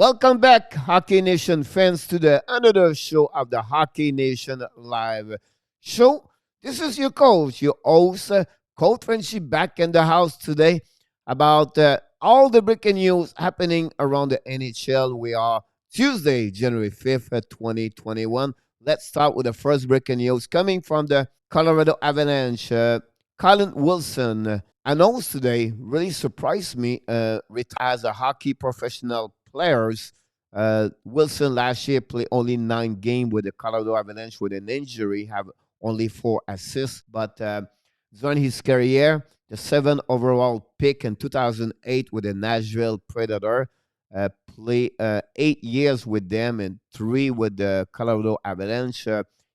Welcome back, Hockey Nation fans, to the another show of the Hockey Nation Live show. This is your coach, your host, Coach Frenchy, back in the house today about all the breaking news happening around the NHL. We are Tuesday, January 5th, 2021. Let's start with the first breaking news coming from the Colorado Avalanche. Colin Wilson announced today, really surprised me, as a hockey professional players. Wilson last year played only 9 games with the Colorado Avalanche with an injury, have only 4 assists. But during his career, the 7th overall pick in 2008 with the Nashville Predator, played 8 years with them and 3 with the Colorado Avalanche.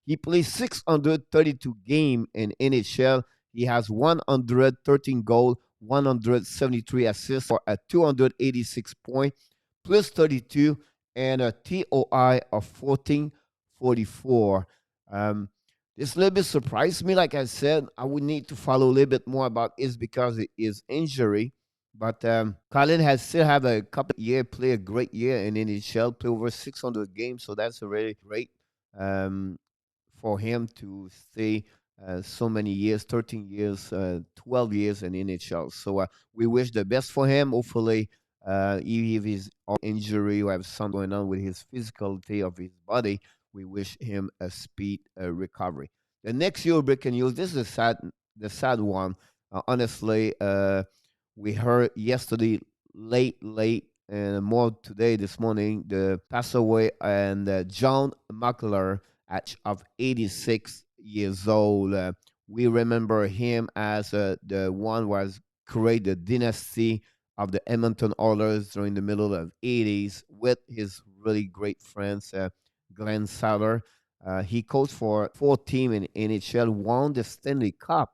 He played 632 games in NHL. He has 113 goals, 173 assists for a 286 point, plus 32, and a TOI of 1444. This a little bit surprised me. Like I said, I would need to follow a little bit more about this because it is injury. But Colin has still have a couple year, play a great year in NHL, play over 600 games, so that's a really great um, for him to stay so many years, 13 years, 12 years in NHL. So we wish the best for him. Hopefully, if his injury or have something going on with his physicality of his body, we wish him a speed recovery. The next year breaking news. This is the sad one. Honestly, we heard yesterday late, and more today, this morning, the pass away and John Muckler at of 86 years old. We remember him as the one was create the dynasty of the Edmonton Oilers during the middle of 80s with his really great friends, Glenn Saller. He coached for 4 teams in NHL, won the Stanley Cup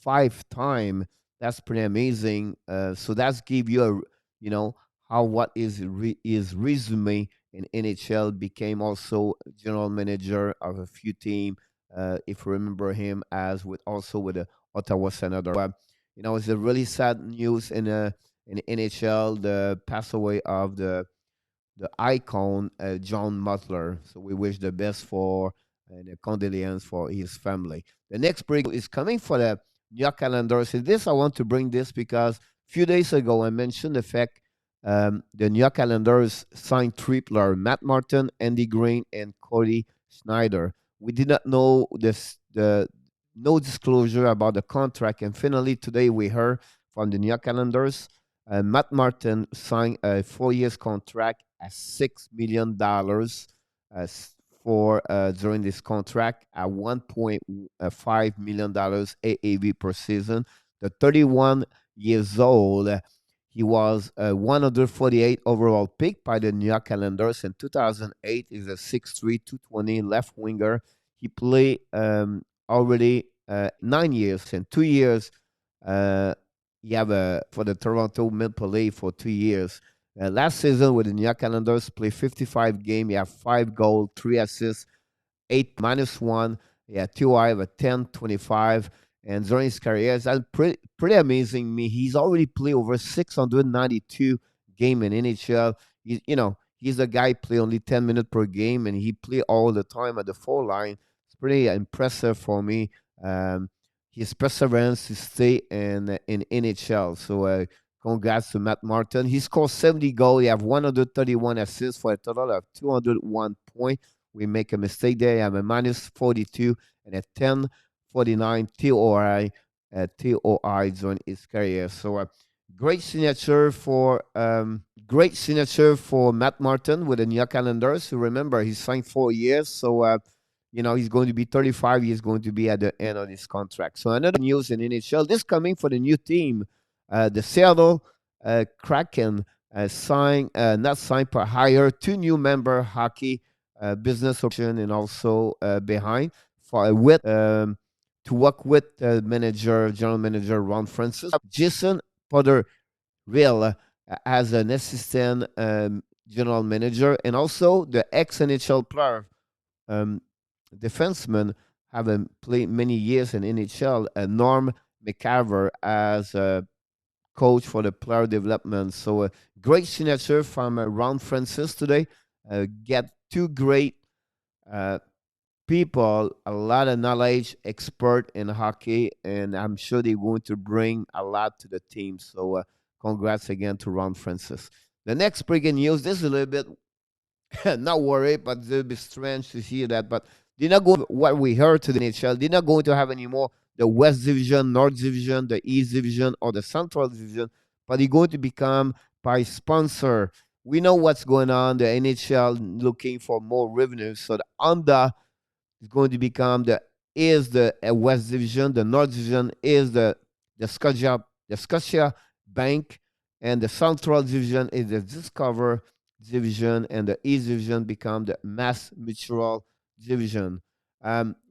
5 times. That's pretty amazing. So that's give you a how what is his resume in NHL. Became also general manager of a few teams. If you remember him as with also with the Ottawa Senator. It's a really sad news in NHL, the pass away of the icon John Muckler. So we wish the best for and a condolence for his family. The next break is coming for the New York Islanders. And this I want to bring this because a few days ago I mentioned the fact the New York Islanders signed tripler Matt Martin, Andy Green, and Cody Schneider. We did not know the no disclosure about the contract, and finally today we heard from the New York Islanders. Matt Martin signed a 4 years contract at $6 million for during this contract at $1.5 million AAV per season. The 31 years old, he was a 148 overall pick by the New York Islanders in 2008. He's a 6'3", 220 left winger. He played already 9 years and 2 years. You have for the Toronto Maple Leafs for 2 years. Last season with the New York Islanders, played 55 games. He had 5 goals, 3 assists, 8 -1. He had 2 I of 10, 25. And during his career, that's pretty amazing. Me, he's already played over 692 games in NHL. He's a guy play only 10 minutes per game, and he play all the time at the 4 line. It's pretty impressive for me. His perseverance to stay in NHL. So congrats to Matt Martin. He scored 70 goals. He have 131 assists for a total of 201 points. We make a mistake there. I have a -42 and a 1049 TOI during his career. So great signature for Matt Martin with the New York Islanders. So remember, he signed 4 years. So he's going to be 35. He's going to be at the end of his contract. So another news in NHL. This coming for the new team, the Seattle Kraken not signed but hire 2 new member hockey business option and also behind for with to work with general manager Ron Francis, Jason Potter Real as an assistant general manager, and also the ex NHL player. Defenseman have played many years in NHL. Norm McCarver as coach for the player development. So great signature from Ron Francis today. Get two great uh, people, a lot of knowledge, expert in hockey, and I'm sure they're going to bring a lot to the team. So congrats again to Ron Francis. The next breaking news, this is a little bit not worried, but it'll be strange to hear that. But they're not going what we heard to the NHL. They're not going to have anymore the West Division, North Division, the East Division, or the Central Division, but they're going to become by sponsor. We know what's going on. The NHL looking for more revenue, so the under is going to become the West Division. The North Division is the Scotia Bank, and the Central Division is the Discover Division, and the East Division become the Mass Mutual Division.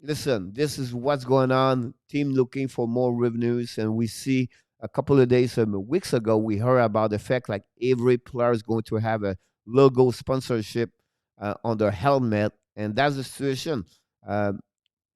Listen, this is what's going on. Team looking for more revenues, and we see a couple of days, weeks ago, we heard about the fact like every player is going to have a logo sponsorship on their helmet, and that's the situation. Uh,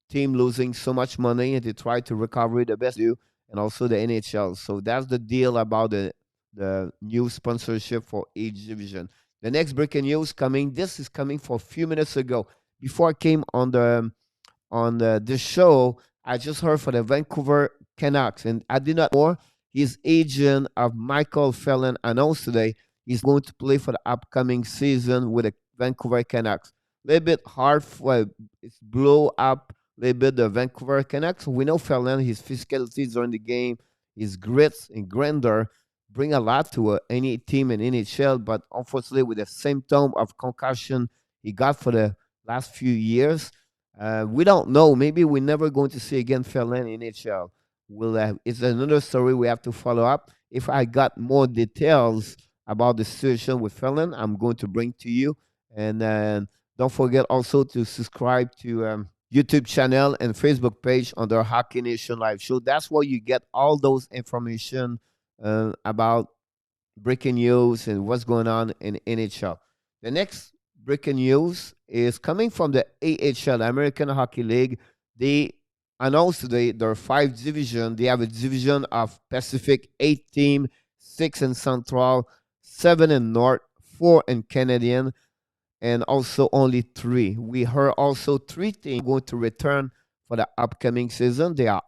Team losing so much money and they try to recover it the best they do, and also the NHL. So that's the deal about the new sponsorship for each division. The next breaking news coming. This is coming for a few minutes ago. Before I came on the show, I just heard for the Vancouver Canucks, and I did not more. His agent of Michael Phelan announced today he's going to play for the upcoming season with the Vancouver Canucks. A little bit hard for it's blow up a little bit the Vancouver Canucks. We know Phelan, his physicality during the game, his grits and grandeur bring a lot to any team in NHL, but unfortunately with the symptom of concussion he got for the last few years, we don't know. Maybe we're never going to see again Phelan in NHL. It's another story we have to follow up. If I got more details about the situation with Phelan, I'm going to bring to you. And don't forget also to subscribe to YouTube channel and Facebook page on the Hockey Nation Live Show. That's where you get all those information about breaking news and what's going on in NHL. The next breaking news is coming from the AHL, American Hockey League. They announced today there are five divisions. They have a division of Pacific, 8 team, 6 in Central, 7 in North, 4 in Canadian, and also only 3. We heard also 3 teams going to return for the upcoming season. They are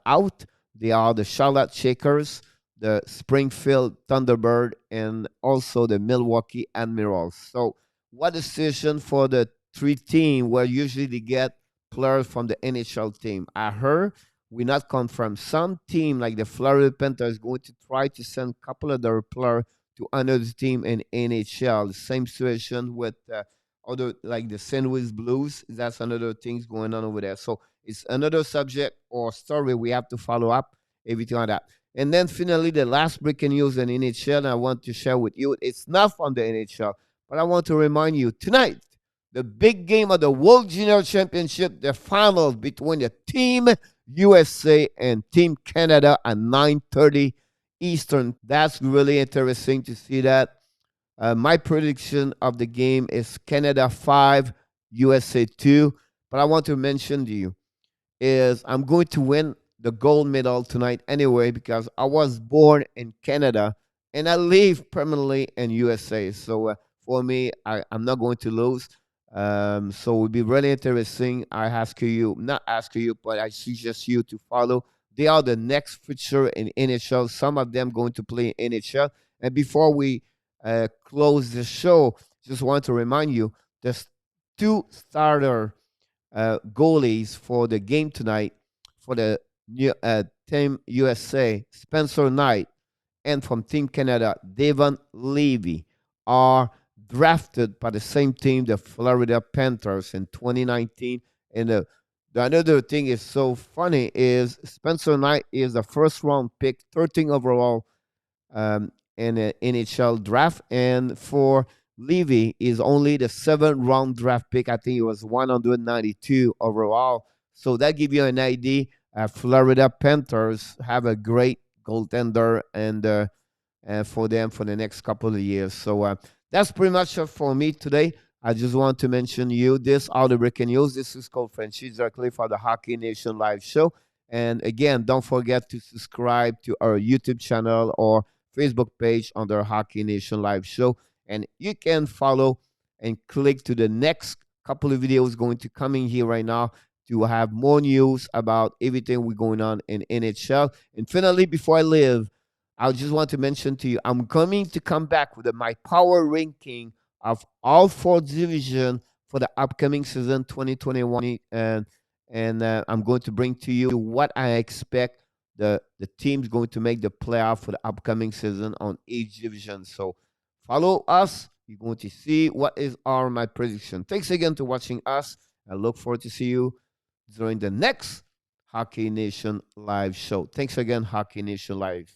out. They are the Charlotte Shakers, the Springfield Thunderbird, and also the Milwaukee Admirals. So, what a situation for the 3 team where usually they get players from the NHL team. I heard we not confirmed. Some team like the Florida Panthers going to try to send a couple of their players to another team in NHL. Same situation with other like the St. Louis Blues. That's another things going on over there. So it's another subject or story we have to follow up. Everything on that. And then finally, the last breaking news in NHL I want to share with you. It's not from the NHL, but I want to remind you tonight, the big game of the World Junior Championship, the finals between the Team USA and Team Canada at 9:30 Eastern. That's really interesting to see that. My prediction of the game is Canada 5, USA 2. But I want to mention to you is I'm going to win the gold medal tonight anyway because I was born in Canada and I live permanently in USA. So for me, I'm not going to lose. So it will be really interesting. I ask you, not ask you, but I suggest you to follow. They are the next future in NHL. Some of them going to play in NHL. And before we close the show, just want to remind you, there's 2 starter goalies for the game tonight for the Team USA, Spencer Knight, and from Team Canada, Devon Levy, are drafted by the same team, the Florida Panthers, in 2019. And the another thing is so funny is Spencer Knight is the first round pick, 13 overall in the NHL draft, and for Levy is only the 7th round draft pick. I think it was 192 overall. So that gives you an idea. Florida Panthers have a great goaltender and for them for the next couple of years. So that's pretty much it for me today. I just want to mention you this all the breaking news. This is called Frenchy directly for the Hockey Nation Live Show. And again, don't forget to subscribe to our YouTube channel or Facebook page under Hockey Nation Live Show. And you can follow and click to the next couple of videos going to coming here right now to have more news about everything we're going on in NHL. And finally, before I leave, I just want to mention to you, I'm coming to come back with my power ranking of all four division for the upcoming season 2021, and I'm going to bring to you what I expect the teams going to make the playoff for the upcoming season on each division. So follow us. You're going to see what is our my prediction. Thanks again to watching us. I look forward to see you during the next Hockey Nation Live show. Thanks again, Hockey Nation Live.